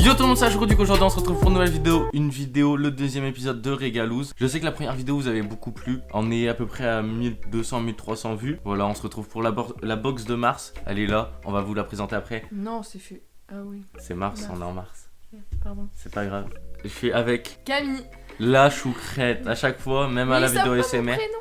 Yo tout le monde, c'est Ashro, du coup aujourd'hui on se retrouve pour une nouvelle vidéo. Une vidéo, le deuxième épisode de Régalouz. Je sais que la première vidéo vous avez beaucoup plu. On est à peu près à 1200-1300 vues. Voilà, on se retrouve pour la box de Mars. Elle est là, on va vous la présenter après. Non, c'est fait. Ah oui. C'est Mars, on est en Mars. Pardon. C'est pas grave. Je suis avec Camille. la choucrette à chaque fois, même à la vidéo SMR. Prénom.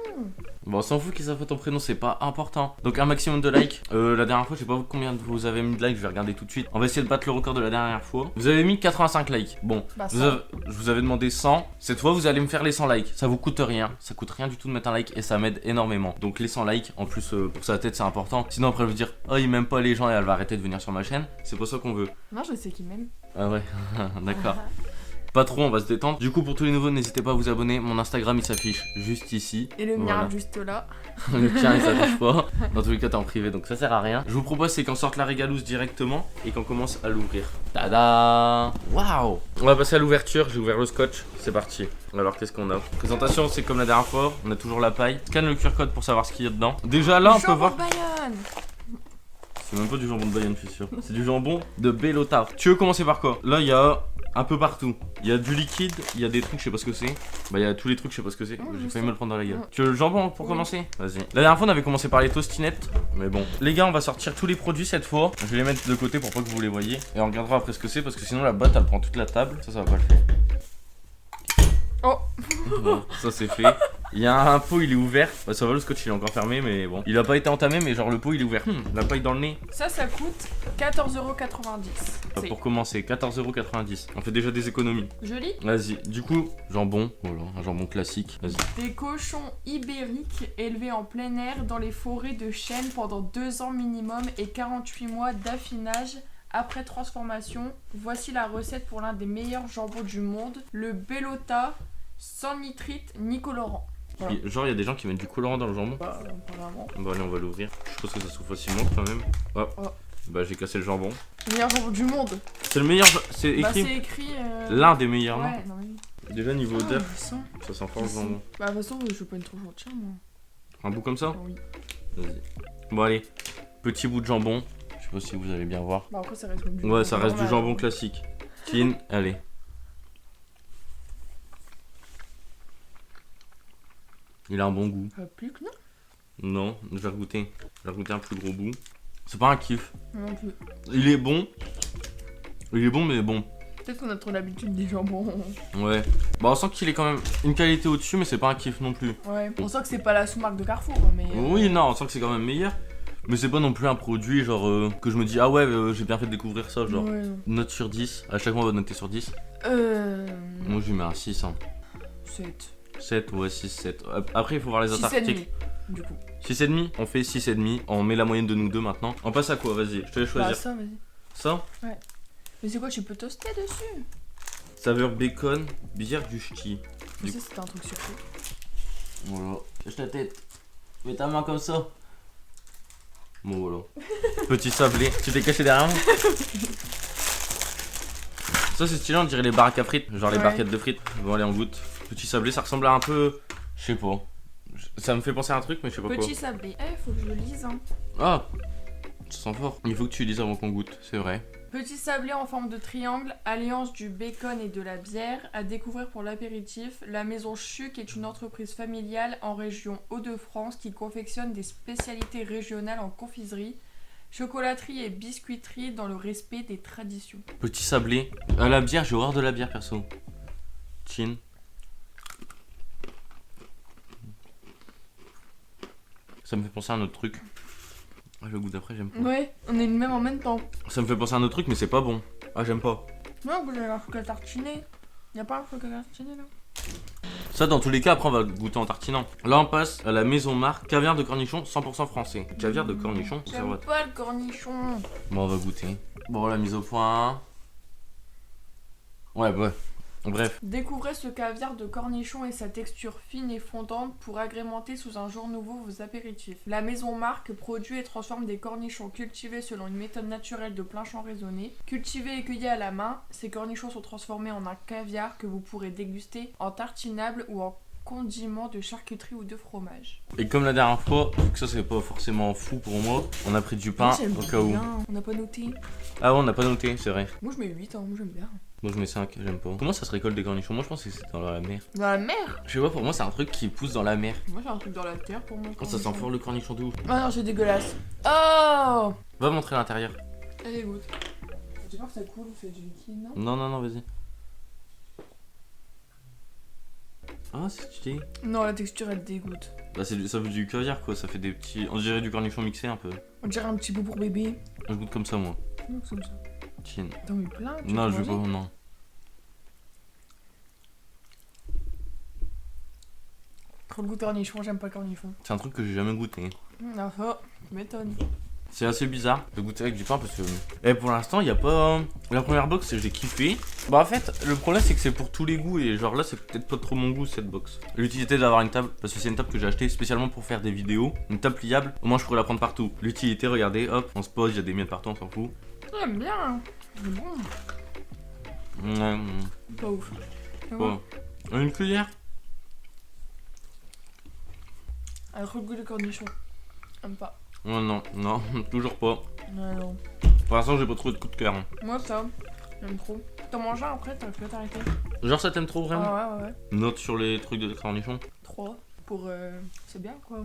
Bon, on s'en fout qu'ils savent ton prénom, c'est pas important. Donc un maximum de likes. La dernière fois, je sais pas combien vous avez mis de likes, je vais regarder tout de suite. On va essayer de battre le record de la dernière fois. Vous avez mis 85 likes. Bon, Bah, je vous avais demandé 100. Cette fois, vous allez me faire les 100 likes. Ça vous coûte rien. Ça coûte rien du tout de mettre un like et ça m'aide énormément. Donc les 100 likes, en plus pour sa tête, c'est important. Sinon après, je vais dire, oh, il m'aime pas les gens et elle va arrêter de venir sur ma chaîne. C'est pas ça qu'on veut. Non, je sais qui m'aime. Ah ouais, d'accord. Pas trop, on va se détendre. Du coup, pour tous les nouveaux, n'hésitez pas à vous abonner. Mon Instagram, il s'affiche juste ici. Et le Voilà. mien juste là. Le tien, il s'affiche pas. Dans tous les cas, t'es en privé, donc ça sert à rien. Je vous propose, c'est qu'on sorte la Régalouz directement et qu'on commence à l'ouvrir. Tada! Waouh! On va passer à l'ouverture. J'ai ouvert le scotch. C'est parti. Alors, qu'est-ce qu'on a? Présentation, c'est comme la dernière fois. On a toujours la paille. Scanne le QR code pour savoir ce qu'il y a dedans. Déjà là, on peut voir. Bayonne. C'est même pas du jambon de Bayonne, je suis sûr. C'est du jambon de Bellota. Tu veux commencer par quoi? Là, il y a un peu partout. Il y a du liquide, il y a des trucs, je sais pas ce que c'est. Bah, il y a tous les trucs, je sais pas ce que c'est. Oh, J'ai je failli sais. me le prendre dans la gueule. Ouais. Tu veux le jambon pour commencer? Vas-y. La dernière fois, on avait commencé par les tostinettes. Mais bon. Les gars, on va sortir tous les produits cette fois. Je vais les mettre de côté pour pas que vous les voyez. Et on regardera après ce que c'est parce que sinon la boîte elle prend toute la table. Ça va pas le faire. Oh. Bon, ça c'est fait. Il y a un pot, il est ouvert. Bah, ça va, le scotch il est encore fermé, mais bon. Il a pas été entamé, mais genre le pot il est ouvert. La paille dans le nez. Ça coûte 14,90€. C'est Pour commencer, 14,90€. On fait déjà des économies. joli. Vas-y, du coup, jambon, voilà, un jambon classique. Vas-y. Des cochons ibériques élevés en plein air dans les forêts de chêne pendant 2 ans minimum et 48 mois d'affinage après transformation. Voici la recette pour l'un des meilleurs jambons du monde, le Bellota sans nitrite ni colorant. Voilà. Et genre, il y a des gens qui mettent du colorant dans le jambon. Bah, apparemment. Bon, allez, on va l'ouvrir. Je pense que ça s'ouvre facilement quand même. Oh. Oh. Bah, j'ai cassé le jambon. Le meilleur jambon du monde. C'est le meilleur. C'est Bah, écrit. c'est écrit. L'un des meilleurs, non? Ouais, non, mais. Déjà, niveau Ah, odeur, je sens. ça sent fort le jambon. Bah, de toute façon, je veux pas une trop gentille, moi. Un bout comme ça? Oui. Vas-y. Bon, allez. Petit bout de jambon. Je sais pas si vous allez bien voir. Bah, après, ça reste comme du Ouais, ça reste du normal. jambon classique. Tine, allez. Il a un bon goût. Plus que non. Non, je vais goûter. Je vais goûter un plus gros bout. C'est pas un kiff. Non plus. Il est bon. Il est bon, mais bon. Peut-être qu'on a trop l'habitude des jambons. Ouais. Bah, on sent qu'il est quand même une qualité au-dessus, mais c'est pas un kiff non plus. Ouais. On sent que c'est pas la sous-marque de Carrefour, mais. Oui, non, on sent que c'est quand même meilleur. Mais c'est pas non plus un produit genre que je me dis, ah ouais, j'ai bien fait de découvrir ça. Genre, Ouais, non. note sur 10. À chaque fois, on va noter sur 10. Moi, je lui mets un 6. Hein. 7. 7, ouais, 6, 7. Après, il faut voir les autres 6,5 articles. du coup. 6,5. On fait 6,5. On met la moyenne de nous deux maintenant. On passe à quoi? Vas-y, je te laisse choisir. Bah, ça, vas-y. Ça? Mais c'est quoi, tu peux toaster dessus? Saveur bacon, bière du ch'ti. Je sais, c'était un truc surpris. Voilà. Cache ta tête. Mets ta main comme ça. Bon, voilà. Petit sablé. Tu t'es caché derrière moi? Ça, c'est stylé, on dirait les baraques à frites. Genre les Ouais. barquettes de frites. Bon, allez, on goûte. Petit sablé, ça ressemble à un peu. Je sais pas. Ça me fait penser à un truc, mais je sais pas Petit sablé. Faut que je le lise, hein. quoi. Ah! Ça sent fort. Il faut que tu lises avant qu'on goûte, c'est vrai. Petit sablé en forme de triangle, alliance du bacon et de la bière, à découvrir pour l'apéritif. La maison Chuc est une entreprise familiale en région Hauts-de-France qui confectionne des spécialités régionales en confiserie, chocolaterie et biscuiterie dans le respect des traditions. Petit sablé. À la bière, j'ai horreur de la bière perso. Chin. Ça me fait penser à un autre truc. Ah, le goût d'après, j'aime pas. Ouais, on est le même en même temps. Ça me fait penser à un autre truc, mais c'est pas bon. Ah, j'aime pas. Non, vous avez un chocolat tartiné. Y'a pas un chocolat tartiné là? Ça, dans tous les cas, après, on va goûter en tartinant. Là, on passe à la maison Marc. Caviar de cornichon 100% français. Caviar de cornichon, ça va. J'aime pas le cornichon. Bon, on va goûter. Bon, la mise au point. Ouais, bah. Bref. Découvrez ce caviar de cornichon et sa texture fine et fondante pour agrémenter sous un jour nouveau vos apéritifs. La maison Marc produit et transforme des cornichons cultivés selon une méthode naturelle de plein champ raisonné. Cultivés et cueillis à la main, ces cornichons sont transformés en un caviar que vous pourrez déguster en tartinable ou en condiments, de charcuterie ou de fromage. Et comme la dernière fois, vu que ça c'est pas forcément fou pour moi, on a pris du pain J'aime au cas où. bien. On n'a pas noté. Ah ouais, on n'a pas noté, c'est vrai. Moi je mets 8, hein. Moi j'aime bien. Moi je mets 5, j'aime pas. Comment ça se récolte des cornichons? Moi je pense que c'est dans la mer. Dans la mer? Je sais pas, pour moi c'est un truc qui pousse dans la mer. Moi j'ai un truc dans la terre pour moi. Oh, ça sent fort le cornichon de ouf. Ah non, c'est dégueulasse. Oh! Va montrer l'intérieur. Allez, goûte. J'ai peur que ça coule ou fait du liquide, non? Non, non, non, vas-y. Ah, c'est stylé. Non, la texture elle dégoûte. Bah, ça fait du caviar quoi, ça fait des petits. On dirait du cornichon mixé un peu. On dirait un petit bout pour bébé. Je goûte comme ça moi. Non, c'est comme ça. Tiens. T'en mets plein? Tu Non, veux je veux pas, manger? non. Trop le goût cornichon, j'aime pas le cornichon. C'est un truc que j'ai jamais goûté. Ah, ça, tu m'étonnes. C'est assez bizarre de goûter avec du pain parce que. Et pour l'instant, il y a pas. La première box, j'ai kiffé. Bah, en fait, le problème, c'est que c'est pour tous les goûts. Et genre là, c'est peut-être pas trop mon goût cette box. L'utilité d'avoir une table, parce que c'est une table que j'ai achetée spécialement pour faire des vidéos. Une table pliable, au moins je pourrais la prendre partout. L'utilité, regardez, hop, on se pose, il y a des miettes partout, on s'en fout. J'aime bien. C'est bon. Ouais, Pas ouf. C'est quoi. bon. Une cuillère? Un trop le goût de cornichon. J'aime pas. Ouais, non, non, toujours pas. Non, non. Pour l'instant, j'ai pas trouvé de coup de cœur. Hein. Moi, ça, j'aime trop. T'en manges un après, t'as pu t'arrêter. Genre, ça t'aime trop vraiment? Ah ouais, ouais, ouais. Note sur les trucs de cornichons. 3 pour. C'est bien quoi.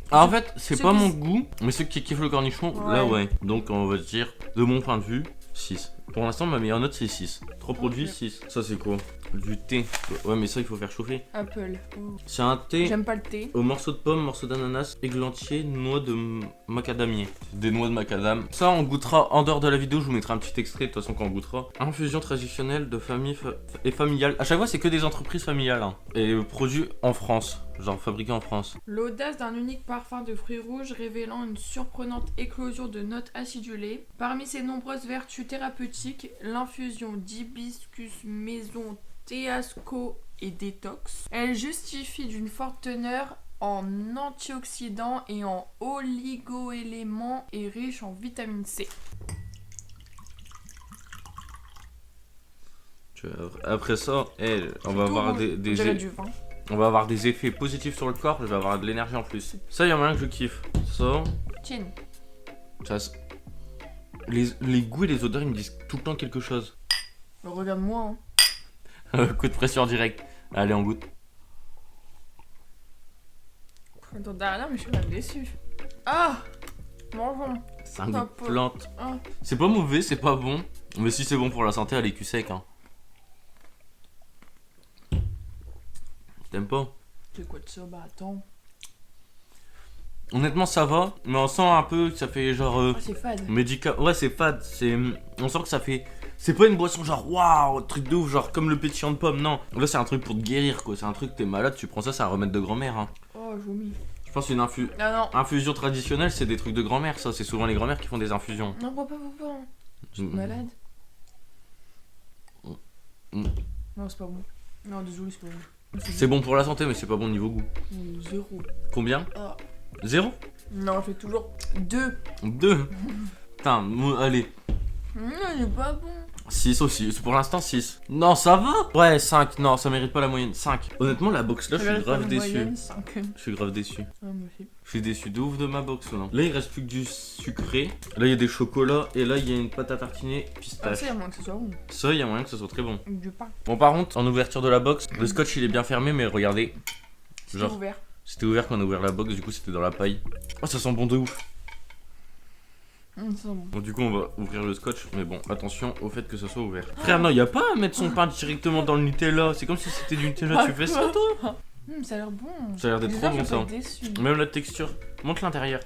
Ah, en fait, c'est Ceux pas qui- mon goût, mais ceux qui kiffent le cornichon, là Ouais. ouais. Donc, on va dire, de mon point de vue, 6. Pour l'instant, ma meilleure note c'est 6. 3 produits, Ok. 6. Ça, c'est quoi? Du thé. Ouais, mais ça, il faut faire chauffer. Apple. Oh. C'est un thé J'aime pas le thé. au morceau de pomme, morceau d'ananas, églantier, noix de macadamier. Des noix de macadam. Ça, on goûtera en dehors de la vidéo. Je vous mettrai un petit extrait de toute façon quand on goûtera. Infusion traditionnelle de famille et familiale. À chaque fois, c'est que des entreprises familiales. Hein. Et produits en France. Genre fabriqués en France. L'audace d'un unique parfum de fruits rouges révélant une surprenante éclosion de notes acidulées. Parmi ses nombreuses vertus thérapeutiques, l'infusion d'hibiscus maison Teasco et détox. Elle justifie d'une forte teneur en antioxydants et en oligoéléments et riche en vitamine C. Après ça, on va Tout avoir rouge. On dirait du vin. on va avoir des effets positifs sur le corps. Je vais avoir de l'énergie en plus. Ça, il y a moyen que je kiffe. Ça, Tiens. les goûts et les odeurs, ils me disent tout le temps quelque chose. Regarde-moi. Coup de pression direct. Allez, on goûte. Attends, derrière, mais je suis même déçue. Ah, mangeons. C'est un goût Top. de plante. Ah. C'est pas mauvais, c'est pas bon. Mais si c'est bon pour la santé, allez, cul sec. Hein. T'aimes pas? C'est quoi de ça? Bah attends. Honnêtement, ça va. Mais on sent un peu que ça fait genre. Ah, c'est fade. Ouais, c'est fade. On sent que ça fait. C'est pas une boisson genre waouh, truc de ouf, genre comme le pétillant de pomme. Non. Là, c'est un truc pour te guérir quoi. C'est un truc, t'es malade, tu prends ça, c'est un remède de grand-mère. Hein. Oh, je vomis. Je pense une Ah non. infusion traditionnelle, c'est des trucs de grand-mère, ça. C'est souvent les grand-mères qui font des infusions. Non, pas. Je suis Mm. malade. Mm. Non, c'est pas bon. Non, désolé, c'est pas bon. C'est bon pour la santé, mais c'est pas bon niveau goût. Zéro. Combien? Ah. 0? Non, je fais toujours 2. 2. Putain, allez. Non, c'est pas bon. 6 aussi, pour l'instant 6. Non, ça va? Ouais, 5, non, ça mérite pas la moyenne. 5. Honnêtement, la box là, je suis grave déçu. Je suis grave déçu. Ah, moi aussi. Je suis déçu de ouf de ma box là. Là, il reste plus que du sucré. Là, il y a des chocolats. Et là, il y a une pâte à tartiner Ah, pistache. ça, il y a moins que ce soit bon. Ça, il y a moyen que ce soit très bon. Du pain. Bon, par contre, en ouverture de la box, le scotch il est bien fermé, mais regardez. C'est Genre, ouvert. c'était ouvert quand on a ouvert la box, du coup, c'était dans la paille. Oh, ça sent bon de ouf. C'est bon. Bon, du coup, on va ouvrir le scotch, mais bon, attention au fait que ça soit ouvert. Frère, non, y a pas à mettre son pain directement dans le Nutella. C'est comme si c'était du Nutella. Tu fais ça, toi? Ça a l'air bon. Ça a l'air d'être trop bon, ça. Déçu. Même la texture. Montre l'intérieur.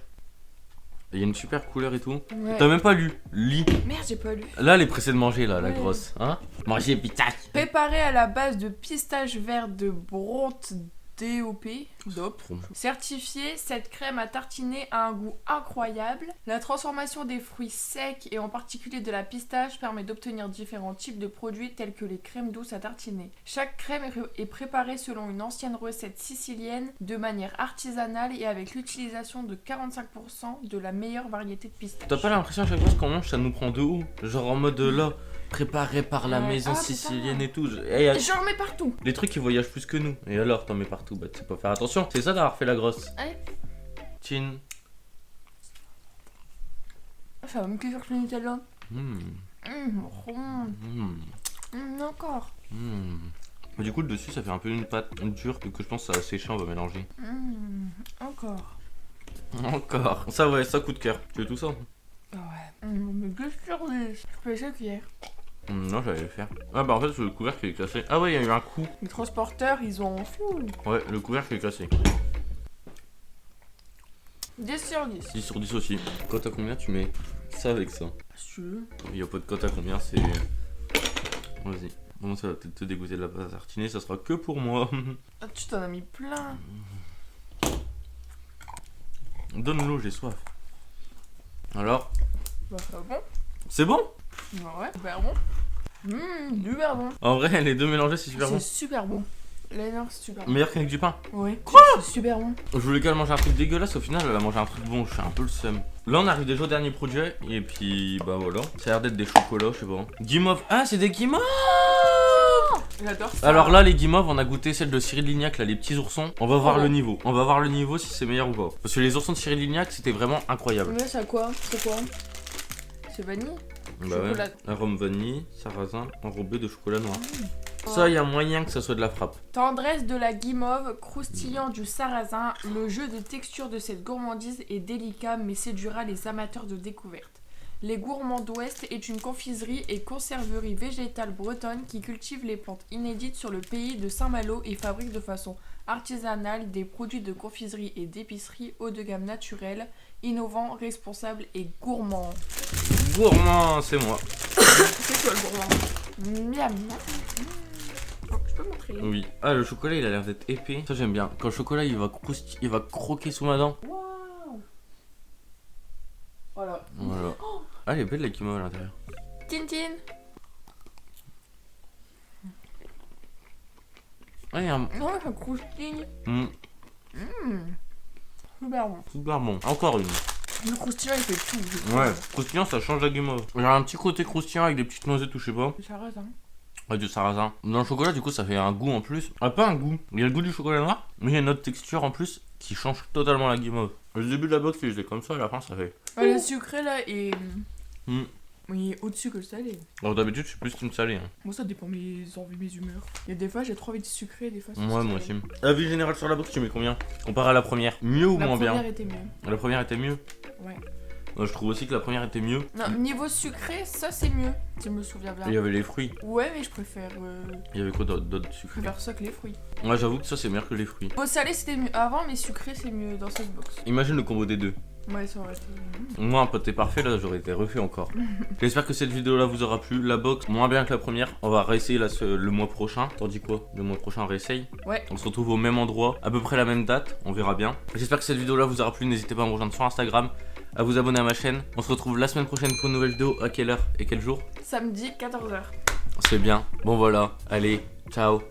Il y a une super couleur et tout. Ouais. T'as même pas lu. Lis. Merde, j'ai pas lu. Là, elle est pressée de manger, là, la Ouais. grosse. Hein? Manger pitac. Préparé à la base de pistache vert de Bronte DOP, certifié, cette crème à tartiner a un goût incroyable. La transformation des fruits secs et en particulier de la pistache permet d'obtenir différents types de produits tels que les crèmes douces à tartiner. Chaque crème est préparée selon une ancienne recette sicilienne de manière artisanale et avec l'utilisation de 45% de la meilleure variété de pistache. T'as pas l'impression à chaque fois qu'on mange, ça nous prend de haut? Genre en mode là, préparé par la Ouais. maison Ah, c'est sicilienne ça. et tout. Et J'en mets partout. les trucs qui voyagent plus que nous. Et alors, t'en mets partout. Bah, tu sais pas faire attention. C'est ça d'avoir fait la grosse. Allez. Chin. Ça va me cuire sur le Nutella. Mmh. Rond. Encore. Du coup, le dessus, ça fait un peu une pâte dure. Donc, je pense que ça va sécher, on va mélanger. Encore. Encore. Ça, ouais, ça coup de cœur. Tu veux tout ça? Ouais. Mais que sur 10. Je peux essayer cuillère. Non, j'allais le faire. Ah, bah en fait, le couvercle est cassé. Ah, ouais, il y a eu un coup. Les transporteurs, ils ont fou. Ouais, le couvercle est cassé. 10 sur 10. 10 sur 10 aussi. Cote à combien tu mets ça avec ça? Si tu veux. Il n'y a pas de cote à combien, c'est. Vas-y. Bon, ça va peut-être te dégoûter de la pâte à tartiner, ça sera que pour moi. Ah, tu t'en as mis plein. Donne-l'eau, j'ai soif. Alors, Bah, ça va bon. c'est bon? Bah ouais, super bon. Super bon. En vrai, les deux mélangés, c'est super C'est bon. super bon. L'énorme, c'est super bon. Meilleur qu'avec du pain. Ouais. Quoi? C'est super bon. Je voulais qu'elle mange un truc dégueulasse, au final, elle a mangé un truc bon, je suis un peu le seum. Là, on arrive déjà au dernier produit, et puis, bah voilà. Ça a l'air d'être des chocolats, je sais pas. Guimauve. Ah, c'est des guimauves! J'adore ça. Alors là, les guimauves, on a goûté celle de Cyril Lignac, là, les petits oursons. On va voir le niveau. On va voir le niveau si c'est meilleur ou pas. Parce que les oursons de Cyril Lignac, c'était vraiment incroyable. Mais c'est quoi? C'est quoi? C'est vanille? Bah ouais. Chocolat. Arôme vanille, sarrasin, enrobé de chocolat noir. Ça, il y a moyen que ça soit de la frappe. Tendresse de la guimauve, croustillant du sarrasin, le jeu de texture de cette gourmandise est délicat mais séduira les amateurs de découverte. Les Gourmands d'Ouest est une confiserie et conserverie végétale bretonne qui cultive les plantes inédites sur le pays de Saint-Malo et fabrique de façon artisanale des produits de confiserie et d'épicerie haut de gamme naturels, innovants, responsables et gourmands. Gourmand, c'est moi. C'est quoi le gourmand? Miam. Oh, je peux montrer. Oui. Ah, le chocolat, il a l'air d'être épais. Ça, j'aime bien. Quand le chocolat, il va croquer sous ma dent. Waouh. Voilà. Voilà. Ah, elle est belle la guimauve à l'intérieur. Tintin. Ah, il y a un. Non, ça croustille. Super bon. Super bon. Encore une. Le croustillant, il fait tout. Ouais. Croustillant, ça change la guimauve. Il y a un petit côté croustillant avec des petites noisettes ou je sais pas. Du sarrasin. Ouais, du sarrasin. Dans le chocolat, du coup, ça fait un goût en plus. Ah, pas un goût. Il y a le goût du chocolat noir, mais il y a une autre texture en plus qui change totalement la guimauve. Le début de la box, il était comme ça, à la fin, ça fait. Le sucré, là, est... Il est au-dessus que le salé. Alors, d'habitude, je suis plus team salé. Hein. Moi, ça dépend mes envies, mes humeurs. Il y a des fois, j'ai trop envie de sucré, des fois... c'est Ouais, moi salé. aussi. Avis général sur la box, tu mets combien? Comparé à la première. Mieux ou La moins bien? première était mieux. La première était mieux. Ouais. Je trouve aussi que la première était mieux. Non, niveau sucré, ça, c'est mieux. Si je me souviens bien. Et il y avait les fruits. Ouais, mais je préfère... Il y avait quoi d'autre Je sucré? préfère ça que les fruits. Ouais, j'avoue que ça, c'est meilleur que les fruits. Au salé, c'était mieux avant, mais sucré, c'est mieux dans cette box. Imagine le combo des deux. Ouais, ça aurait été... Moi, un pâté parfait, là, j'aurais été refait encore. J'espère que cette vidéo-là vous aura plu. La box, moins bien que la première. On va réessayer là, le mois prochain. T'en dis quoi? Le mois prochain, on réessaye. Ouais. On se retrouve au même endroit, à peu près la même date. On verra bien. J'espère que cette vidéo-là vous aura plu. N'hésitez pas à me rejoindre sur Instagram, à vous abonner à ma chaîne. On se retrouve la semaine prochaine pour une nouvelle vidéo. À quelle heure et quel jour? Samedi, 14h. C'est bien. Bon, voilà. Allez, ciao.